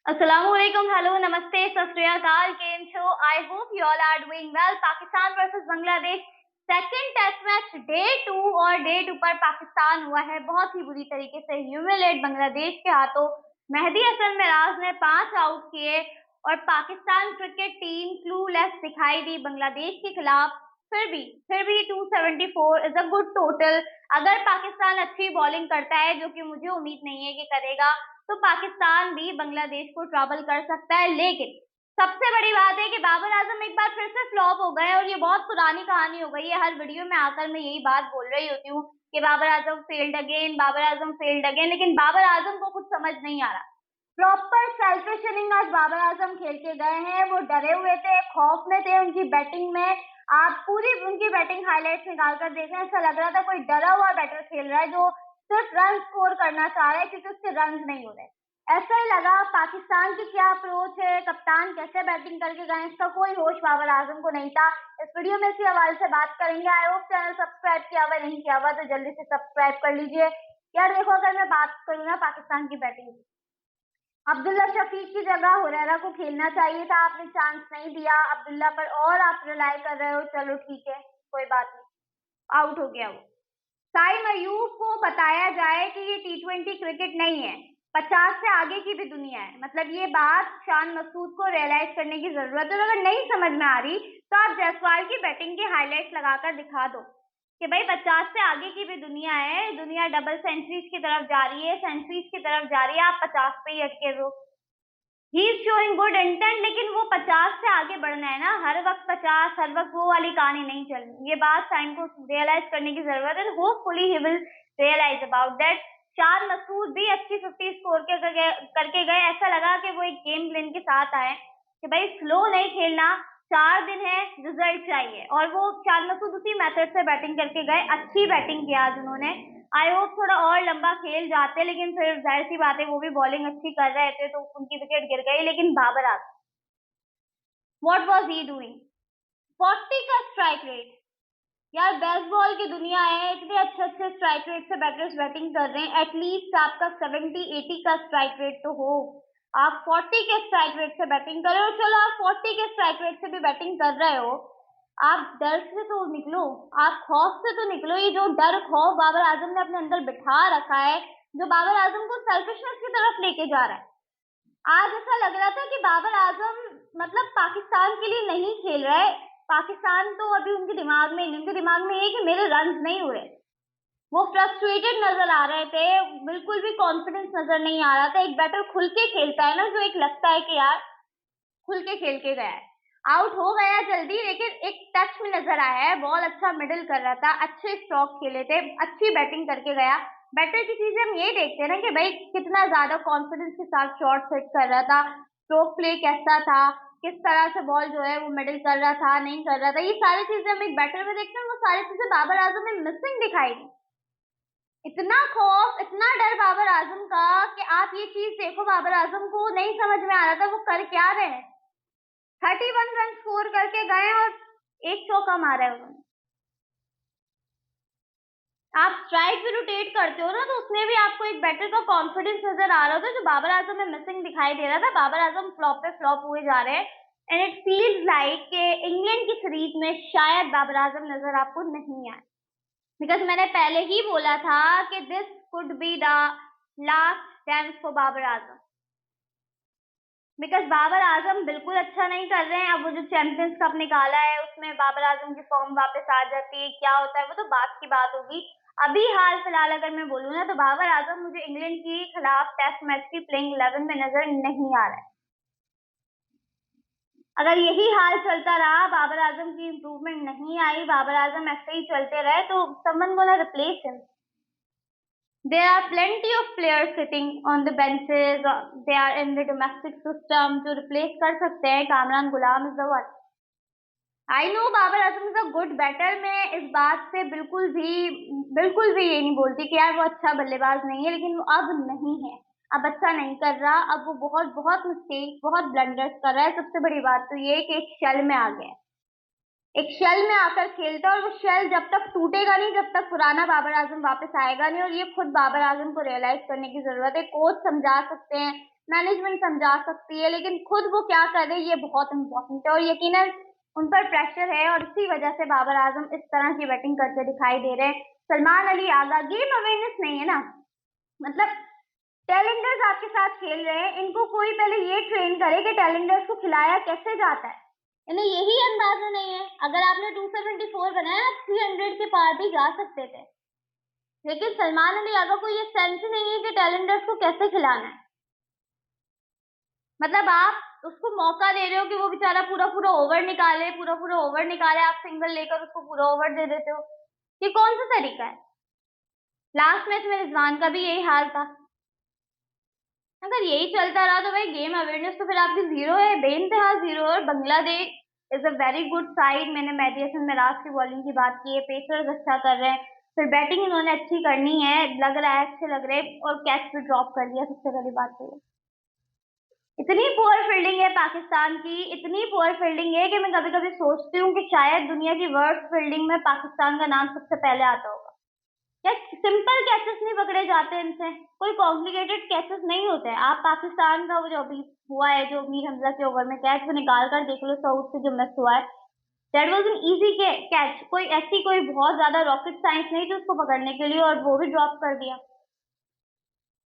Assalamualaikum, hello, namaste, sat sri akal, came show. I hope you all are doing well. Pakistan versus Bangladesh second test match day 2 पर पाकिस्तान हुआ है बहुत ही बुरी तरीके से humiliate Bangladesh के हाथों। मेहदी हसन मिराज ने 5 आउट किए और पाकिस्तान क्रिकेट टीम क्लूलेस दिखाई दी बांग्लादेश के खिलाफ। फिर भी 274 इज अ गुड टोटल। अगर पाकिस्तान अच्छी बॉलिंग करता है, जो कि मुझे उम्मीद नहीं है कि करेगा, तो पाकिस्तान भी बांग्लादेश को ट्रबल कर सकता है। लेकिन सबसे बड़ी बात है कि बाबर आजम एक बार फिर से फ्लॉप हो गए और ये बहुत पुरानी कहानी हो गई है। हर वीडियो में आकर मैं यही बात बोल रही होती हूँ कि Babar Azam failed again, Babar Azam failed again, लेकिन बाबर आजम को कुछ समझ नहीं आ रहा। प्रॉपर सेल्फिश इनिंग आज बाबर आजम खेल के गए हैं। वो डरे हुए थे, खौफ में थे उनकी बैटिंग में। आप पूरी उनकी बैटिंग हाईलाइट्स निकाल कर देखें, ऐसा लग रहा था कोई डरा हुआ बैटर खेल रहा है जो सिर्फ रन स्कोर करना चाह रहा है क्योंकि उसके रन नहीं हो रहे। ऐसा ही लगा। पाकिस्तान की क्या अप्रोच है, कप्तान कैसे बैटिंग करके गए, इसका कोई होश बाबर आजम को नहीं था। इस वीडियो में इसी हवाले से बात करेंगे। आई होप चैनल सब्सक्राइब किया हुआ नहीं किया हुआ तो जल्दी से सब्सक्राइब कर लीजिए। यार देखो, अगर मैं बात करूँ ना पाकिस्तान की बैटिंग, अब्दुल्ला शफीक की जगह हुरैरा को खेलना चाहिए था, आपने चांस नहीं दिया अब्दुल्ला पर और आप रिलाई कर रहे हो। चलो ठीक है, कोई बात नहीं, आउट हो गया वो। साइम अयूब को बताया जाए कि ये T20 क्रिकेट नहीं है, 50 से आगे की भी दुनिया है। मतलब ये बात शान मसूद को रियलाइज करने की जरूरत है। अगर नहीं समझ में आ रही तो आप जायसवाल की बैटिंग की हाईलाइट्स लगाकर दिखा दो कि भाई 50 से आगे की भी दुनिया है, दुनिया डबल सेंचुरीज की तरफ जा रही है, सेंचुरीज की तरफ जा रही है, आप 50 पे ही अटके हो। He is showing good intent, लेकिन वो 50 से आगे बढ़ना है ना, हर वक्त 50, हर वक्त वो वाली कहानी नहीं चलनी। ये बात साइम को रियलाइज करने की जरूरत है। Hopefully he will realise about that. Shan Masood भी अच्छी 50 स्कोर करके गए। ऐसा लगा कि वो एक गेम प्लान के साथ आए कि भाई स्लो नहीं खेलना, 4 दिन है, रिजल्ट चाहिए, और वो शान मसूद उसी मेथड से बैटिंग करके गए। अच्छी बैटिंग किया आज उन्होंने। आई होप थोड़ा और लंबा खेल जाते, लेकिन फिर जाहिर सी बात है वो भी बॉलिंग अच्छी कर रहे थे तो उनकी विकेट गिर गई। लेकिन Babar Azam, what was he doing? 40 का स्ट्राइक रेट। यार बेसबॉल की दुनिया है, इतने अच्छे अच्छे स्ट्राइक रेट से बैटर्स बैटिंग कर रहे हैं, एटलीस्ट आपका 70-80 का स्ट्राइक रेट तो हो। आप 40 के स्ट्राइक रेट से बैटिंग कर रहे हो। चलो आप 40 के स्ट्राइक रेट से भी बैटिंग कर रहे हो, आप डर से तो निकलो, आप खौफ से तो निकलो। ये जो डर खौफ बाबर आजम ने अपने अंदर बिठा रखा है, जो बाबर आजम को सेल्फिशनेस की तरफ लेके जा रहा है। आज ऐसा लग रहा था कि बाबर आजम मतलब पाकिस्तान के लिए नहीं खेल रहा है। पाकिस्तान तो अभी उनके दिमाग में, उनके दिमाग में ये कि मेरे रन नहीं हो रहे। वो फ्रस्ट्रेटेड नजर आ रहे थे, बिल्कुल भी कॉन्फिडेंस नजर नहीं आ रहा था। एक बैटर खुल के खेलता है ना, जो एक लगता है कि यार खुल के खेल के गया है। आउट हो गया जल्दी, लेकिन एक टच में नजर आया है, बॉल अच्छा मिडिल कर रहा था, अच्छे स्ट्रोक खेले थे, अच्छी बैटिंग करके गया। बैटर की चीजें हम ये देखते हैं ना कि भाई कितना ज्यादा कॉन्फिडेंस के साथ शॉट सेट कर रहा था, स्ट्रोक प्ले कैसा था, किस तरह से बॉल जो है वो मिडिल कर रहा था, नहीं कर रहा था। ये सारी चीजें हम एक बैटर में देखते हैं, वो सारी चीजें बाबर आजम में मिसिंग दिखाई दी। इतना खौफ, इतना डर बाबर आजम का कि आप ये चीज देखो, बाबर आजम को नहीं समझ में आ रहा था वो कर क्या रहे हैं। 31 रन स्कोर करके गए और एक चौका मारा है उन्होंने। आप स्ट्राइक भी रोटेट करते हो ना, तो उसमें भी आपको एक बैटर का कॉन्फिडेंस नजर आ रहा था, जो बाबर आजम में मिसिंग दिखाई दे रहा था। बाबर आजम फ्लॉप पे फ्लॉप हुए जा रहे हैं एंड इट फील्स लाइक कि इंग्लैंड की सीरीज में शायद बाबर आजम नजर आपको नहीं आए, बिकॉज मैंने पहले ही बोला था कि this could be the last chance for Babar Azam, because Babar Azam बिल्कुल अच्छा नहीं कर रहे हैं। अब वो जो चैंपियंस कप निकाला है उसमें बाबर आजम की फॉर्म वापस आ जाती है, क्या होता है वो तो बात की बात होगी। अभी हाल फिलहाल अगर मैं बोलूँ ना, तो बाबर आजम मुझे इंग्लैंड की खिलाफ टेस्ट मैच की प्लेइंग 11 में नजर नहीं आ रहा है। अगर यही हाल चलता रहा, बाबर आजम की इंप्रूवमेंट नहीं आई, बाबर आजम ऐसे ही चलते रहे, तो someone gonna replace him. There are plenty of players sitting on the benches. They are in the domestic system जो replace कर सकते हैं। Kamran Ghulam is the one. I know Babar Azam is a good batter. मैं इस बात से बिल्कुल भी ये नहीं बोलती कि यार वो अच्छा बल्लेबाज नहीं है, लेकिन वो अब नहीं है, अब अच्छा नहीं कर रहा। अब वो बहुत बहुत मिस्टेक, बहुत ब्लंडर्स कर रहा है। सबसे बड़ी बात तो ये कि एक शेल में आ गया है, एक शेल में आकर खेलता है, और वो शेल जब तक टूटेगा नहीं, जब तक पुराना बाबर आजम वापस आएगा नहीं। और ये खुद बाबर आजम को रियलाइज करने की जरूरत है। कोच समझा सकते हैं, मैनेजमेंट समझा सकती है, लेकिन खुद वो क्या कर रहे हैं ये बहुत इम्पोर्टेंट है और यकीनन उन पर प्रेशर है और इसी वजह से बाबर आजम इस तरह की बैटिंग करते दिखाई दे रहे हैं। सलमान अली आगा, गेम अवेयरनेस नहीं है ना, मतलब टैलेंडर्स आपके साथ खेल रहे हैं, इनको कोई पहले ये ट्रेन करे कि टैलेंडर्स को खिलाया कैसे जाता है, इन्हें यही अंदाजा नहीं है। अगर आपने 274 बनाया आप 300 के पार भी जा सकते थे, लेकिन सलमान अली आगा को ये सेंस ही नहीं है कि टैलेंडर्स को कैसे खिलाना है। मतलब आप उसको मौका दे रहे हो कि वो बेचारा पूरा पूरा ओवर निकाले, पूरा पूरा ओवर निकाले, आप सिंगल लेकर उसको पूरा ओवर दे देते हो, ये कौन सा तरीका है। लास्ट मैच में रिजवान का भी यही हाल था। अगर यही चलता रहा तो भाई गेम अवेयरनेस तो फिर आपकी जीरो है, बेइंतहा जीरो। और Bangladesh is a very good side. मैंने मेहदी हसन मिराज की बॉलिंग की बात की है, पेसर्स अच्छा कर रहे हैं, फिर बैटिंग इन्होंने अच्छी करनी है, लग रहा है अच्छे लग रहे हैं, और कैच भी ड्रॉप कर दिया, सबसे बड़ी बात है। इतनी पुअर फील्डिंग है पाकिस्तान की, इतनी पुअर फील्डिंग है कि मैं कभी कभी सोचती हूँ कि शायद दुनिया की वर्स्ट फील्डिंग में पाकिस्तान का नाम सबसे पहले आता होगा। या सिंपल कैचेस नहीं पकड़े जाते इनसे, कोई कॉम्प्लिकेटेड कैचेस नहीं होते हैं। आप पाकिस्तान का वो जो अभी हुआ है, जो मीर हमजा के ओवर में कैच वो निकाल कर देख लो, साउथ से जो मिस हुआ है, that was an easy catch. कोई ऐसी कोई बहुत ज्यादा रॉकेट साइंस नहीं थी उसको पकड़ने के लिए, और वो भी ड्रॉप कर दिया।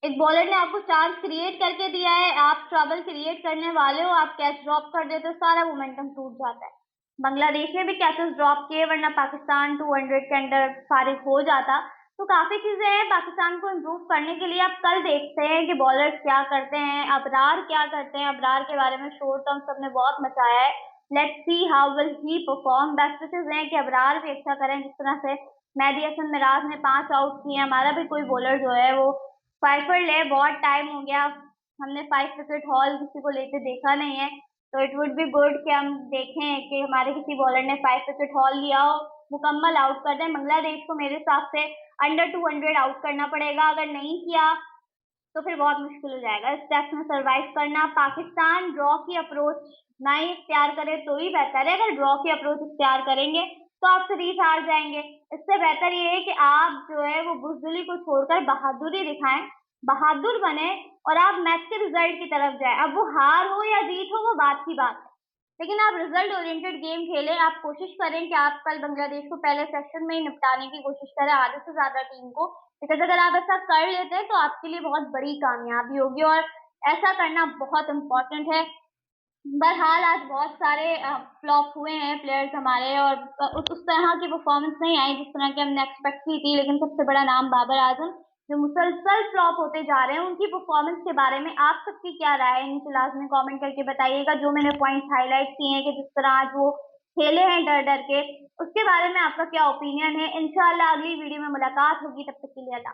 एक बॉलर ने आपको चांस क्रिएट करके दिया है, आप ट्रबल क्रिएट करने वाले हो, आप कैच ड्रॉप कर देते हो, सारा मोमेंटम टूट जाता है। बांग्लादेश ने भी कैचेस ड्रॉप किए, वरना पाकिस्तान 200 के अंडर फारिग हो जाता। तो काफी चीजें हैं पाकिस्तान को इम्प्रूव करने के लिए। आप कल देखते हैं कि बॉलर्स क्या करते हैं, अबरार क्या करते हैं। अबरार के बारे में शोर टर्म सबने बहुत मचाया है, let's see how will he perform. Best wishes हैं कि अबरार भी अच्छा करें, जिस तरह से मेहदी हसन मिराज ने 5 आउट किए, हमारा भी कोई बॉलर जो है वो 5 पर ले। बहुत टाइम हो गया हमने 5 विकेट हॉल किसी को लेते देखा नहीं है, तो इट वुड बी गुड कि हम देखें कि हमारे किसी बॉलर ने 5 विकेट हॉल लिया हो, मुकम्मल आउट कर दें। बांग्लादेश को मेरे हिसाब से अंडर 200 आउट करना पड़ेगा, अगर नहीं किया तो फिर बहुत मुश्किल हो जाएगा इस टेस्ट में सरवाइव करना। पाकिस्तान ड्रॉ की अप्रोच ना ही इख्तियार करे तो ही बेहतर है। अगर ड्रॉ की अप्रोच इख्तियार करेंगे तो आप सीरीज हार जाएंगे। इससे बेहतर ये है कि आप जो है वो बुजदिली को छोड़कर बहादुरी दिखाएं, बहादुर बने, और आप मैच के रिजल्ट की तरफ जाए। अब वो हार हो या जीत हो वो बात की बात है, लेकिन आप रिजल्ट ओरिएंटेड गेम खेलें। आप कोशिश करें कि आप कल बांग्लादेश को पहले सेशन में ही निपटाने की कोशिश करें, आधे से ज्यादा टीम को, बिकॉज अगर आप ऐसा कर लेते हैं तो आपके लिए बहुत बड़ी कामयाबी होगी, और ऐसा करना बहुत इम्पोर्टेंट है। बहरहाल आज बहुत सारे फ्लॉप हुए हैं प्लेयर्स हमारे, और उस तरह की परफॉर्मेंस नहीं आई जिस तरह की हमने एक्सपेक्ट की थी। लेकिन सबसे बड़ा नाम बाबर आजम, जो मुसलसल फ्लॉप होते जा रहे हैं, उनकी परफॉर्मेंस के बारे में आप सबकी क्या राय है नीचे लाजमी कमेंट करके बताइएगा। जो मैंने पॉइंट्स हाईलाइट किए हैं कि जिस तरह आज वो खेले हैं डर डर के, उसके बारे में आपका क्या ओपिनियन है। इंशाल्लाह अगली वीडियो में मुलाकात होगी, तब तक के लिए अल्लाह।